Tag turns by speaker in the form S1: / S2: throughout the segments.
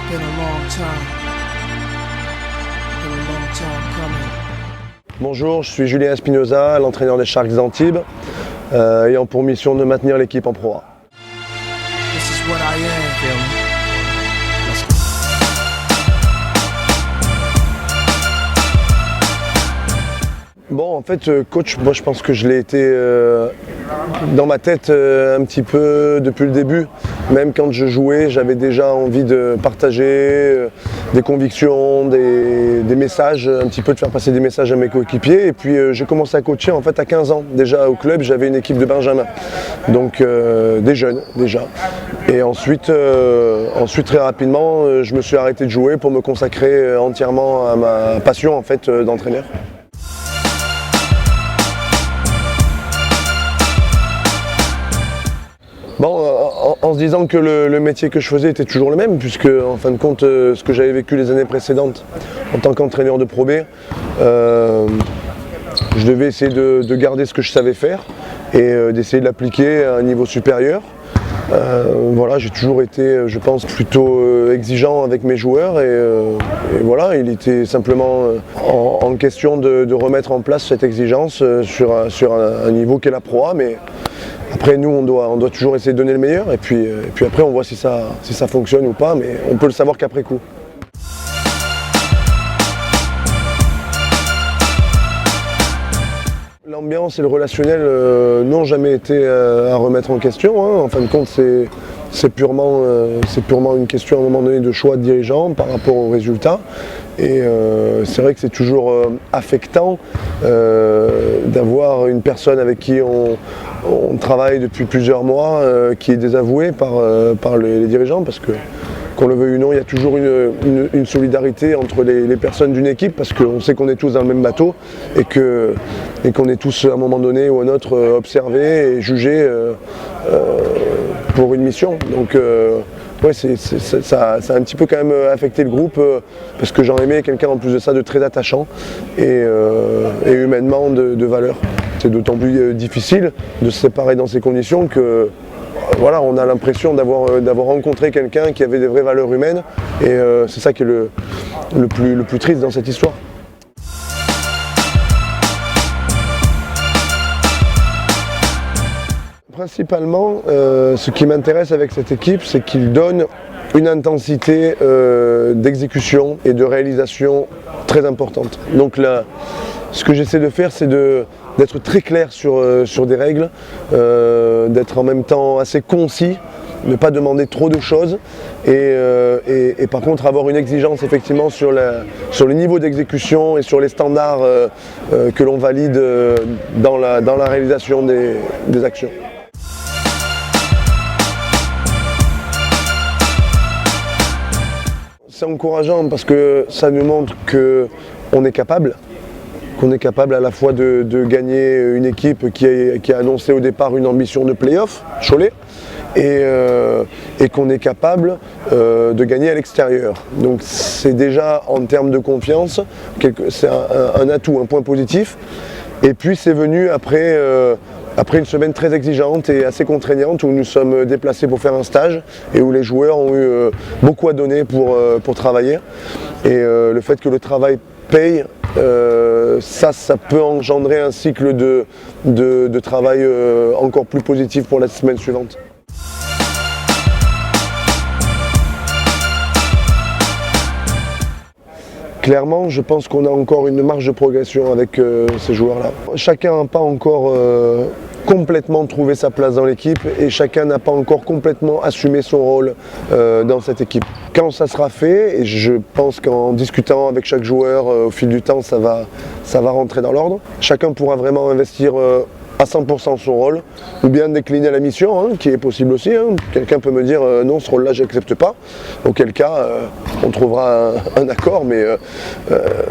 S1: Been a long time. Been a long time coming.
S2: Bonjour, je suis Julien Espinoza, l'entraîneur des Sharks d'Antibes, ayant pour mission de maintenir l'équipe en Pro A.
S1: This is what I am, feel me? Let's go.
S2: Bon, en fait, coach, moi je pense que je l'ai été dans ma tête un petit peu depuis le début. Même quand je jouais, j'avais déjà envie de partager des convictions, des messages, un petit peu de faire passer des messages à mes coéquipiers. Et puis j'ai commencé à coacher en fait à 15 ans. Déjà au club, j'avais une équipe de Benjamin, donc des jeunes déjà. Et ensuite très rapidement, je me suis arrêté de jouer pour me consacrer entièrement à ma passion en fait d'entraîneur. Bon, en se disant que le métier que je faisais était toujours le même, puisque en fin de compte, ce que j'avais vécu les années précédentes en tant qu'entraîneur de Pro B, je devais essayer de garder ce que je savais faire et d'essayer de l'appliquer à un niveau supérieur. Voilà, j'ai toujours été, je pense, plutôt exigeant avec mes joueurs et voilà, il était simplement en question de remettre en place cette exigence sur un niveau qu'est la Pro A, mais après nous on doit toujours essayer de donner le meilleur et puis après on voit si ça fonctionne ou pas, mais on peut le savoir qu'après coup. L'ambiance et le relationnel n'ont jamais été à remettre en question, hein. En fin de compte, c'est purement une question à un moment donné de choix de dirigeant par rapport aux résultats. Et c'est vrai que c'est toujours affectant d'avoir une personne avec qui on travaille depuis plusieurs mois qui est désavouée par les dirigeants, parce que qu'on le veuille ou non, il y a toujours une solidarité entre les personnes d'une équipe, parce qu'on sait qu'on est tous dans le même bateau et qu'on est tous à un moment donné ou à un autre observés et jugés pour une mission. Donc ouais, ça a un petit peu quand même affecté le groupe parce que j'en aimais quelqu'un en plus de ça de très attachant et humainement de valeur. C'est d'autant plus difficile de se séparer dans ces conditions que voilà, on a l'impression d'avoir rencontré quelqu'un qui avait des vraies valeurs humaines et c'est ça qui est le plus triste dans cette histoire. Principalement, ce qui m'intéresse avec cette équipe, c'est qu'il donne une intensité d'exécution et de réalisation très importante. Donc là, ce que j'essaie de faire, c'est d'être très clair sur des règles, d'être en même temps assez concis, ne pas demander trop de choses et par contre avoir une exigence effectivement sur le niveau d'exécution et sur les standards que l'on valide dans la réalisation des actions. C'est encourageant parce que ça nous montre qu'on est capable. Qu'on est capable à la fois de gagner une équipe qui a annoncé au départ une ambition de play-off, Cholet, et qu'on est capable de gagner à l'extérieur. Donc c'est déjà en termes de confiance, c'est un atout, un point positif. Et puis c'est venu après une semaine très exigeante et assez contraignante où nous sommes déplacés pour faire un stage et où les joueurs ont eu beaucoup à donner pour travailler. Et le fait que le travail paye, ça peut engendrer un cycle de travail encore plus positif pour la semaine suivante. Clairement, je pense qu'on a encore une marge de progression avec ces joueurs-là. Chacun n'a pas encore complètement trouvé sa place dans l'équipe et chacun n'a pas encore complètement assumé son rôle dans cette équipe. Quand ça sera fait, et je pense qu'en discutant avec chaque joueur au fil du temps, ça va rentrer dans l'ordre, chacun pourra vraiment investir à 100% son rôle, ou bien décliner la mission, hein, qui est possible aussi. Hein. Quelqu'un peut me dire non, ce rôle-là, j'accepte pas. Auquel cas, on trouvera un accord, mais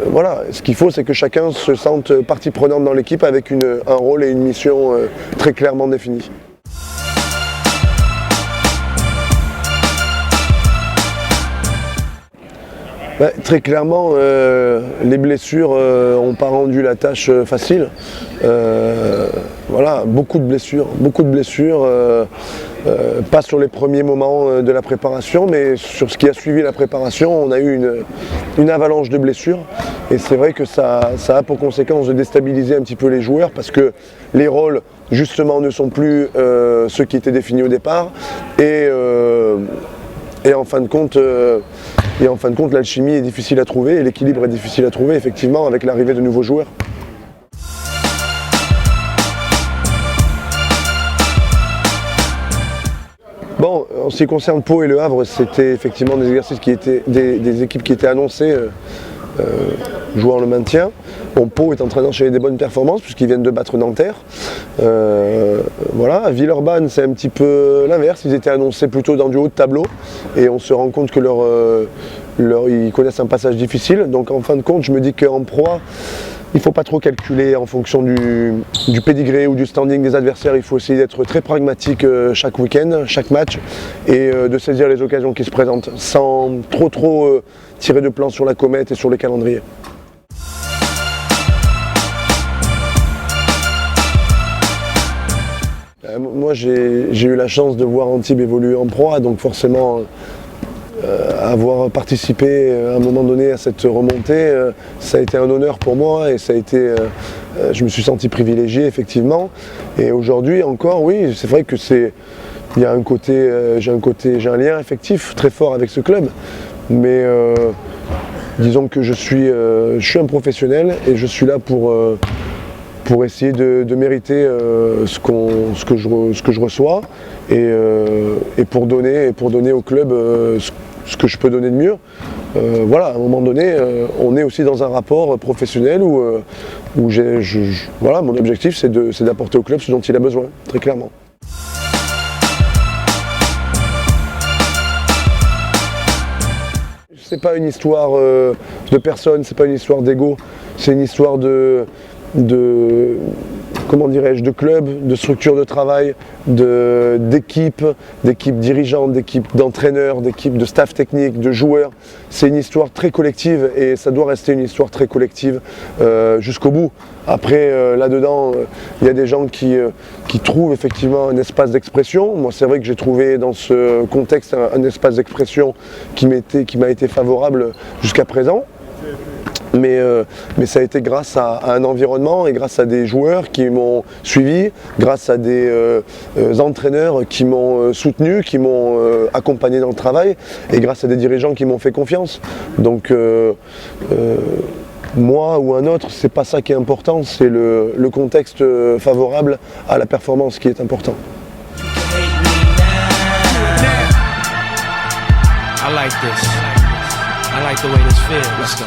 S2: voilà. Ce qu'il faut, c'est que chacun se sente partie prenante dans l'équipe avec un rôle et une mission très clairement définis. Très clairement, les blessures n'ont pas rendu la tâche facile. Voilà, beaucoup de blessures, pas sur les premiers moments de la préparation, mais sur ce qui a suivi la préparation, on a eu une avalanche de blessures. Et c'est vrai que ça a pour conséquence de déstabiliser un petit peu les joueurs, parce que les rôles, justement, ne sont plus ceux qui étaient définis au départ. Et en fin de compte, l'alchimie est difficile à trouver et l'équilibre est difficile à trouver, effectivement, avec l'arrivée de nouveaux joueurs. Bon, en ce qui concerne Pau et Le Havre, c'était effectivement des exercices des équipes qui étaient annoncées jouant le maintien. Bon, Pau est en train d'enchaîner des bonnes performances puisqu'ils viennent de battre Nanterre. Voilà, Villeurbanne, c'est un petit peu l'inverse. Ils étaient annoncés plutôt dans du haut de tableau et on se rend compte que ils connaissent un passage difficile. Donc en fin de compte, je me dis qu'en proie, il ne faut pas trop calculer en fonction du pédigré ou du standing des adversaires. Il faut essayer d'être très pragmatique chaque week-end, chaque match, et de saisir les occasions qui se présentent sans trop tirer de plan sur la comète et sur les calendriers. Moi, j'ai eu la chance de voir Antibes évoluer en proie, donc forcément avoir participé à un moment donné à cette remontée, ça a été un honneur pour moi et je me suis senti privilégié effectivement. Et aujourd'hui encore, oui, c'est vrai que j'ai un lien affectif très fort avec ce club, mais disons que je suis un professionnel et je suis là pour essayer de mériter ce que je reçois et pour donner au club ce que je peux donner de mieux. Voilà, à un moment donné, on est aussi dans un rapport professionnel où voilà, mon objectif c'est d'apporter au club ce dont il a besoin, très clairement. C'est pas une histoire de personne, c'est pas une histoire d'ego, c'est une histoire comment dirais-je, de club, de structure de travail, d'équipe dirigeante, d'équipe d'entraîneurs, d'équipe de staff technique, de joueurs. C'est une histoire très collective et ça doit rester une histoire très collective jusqu'au bout. Après, là-dedans, il y a des gens qui trouvent effectivement un espace d'expression. Moi, c'est vrai que j'ai trouvé dans ce contexte un espace d'expression qui m'a été favorable jusqu'à présent. Mais ça a été grâce à un environnement et grâce à des joueurs qui m'ont suivi, grâce à des entraîneurs qui m'ont soutenu, qui m'ont accompagné dans le travail et grâce à des dirigeants qui m'ont fait confiance. Donc moi ou un autre, c'est pas ça qui est important, c'est le contexte favorable à la performance qui est important.
S1: I like this. I like the way this feels. Let's go.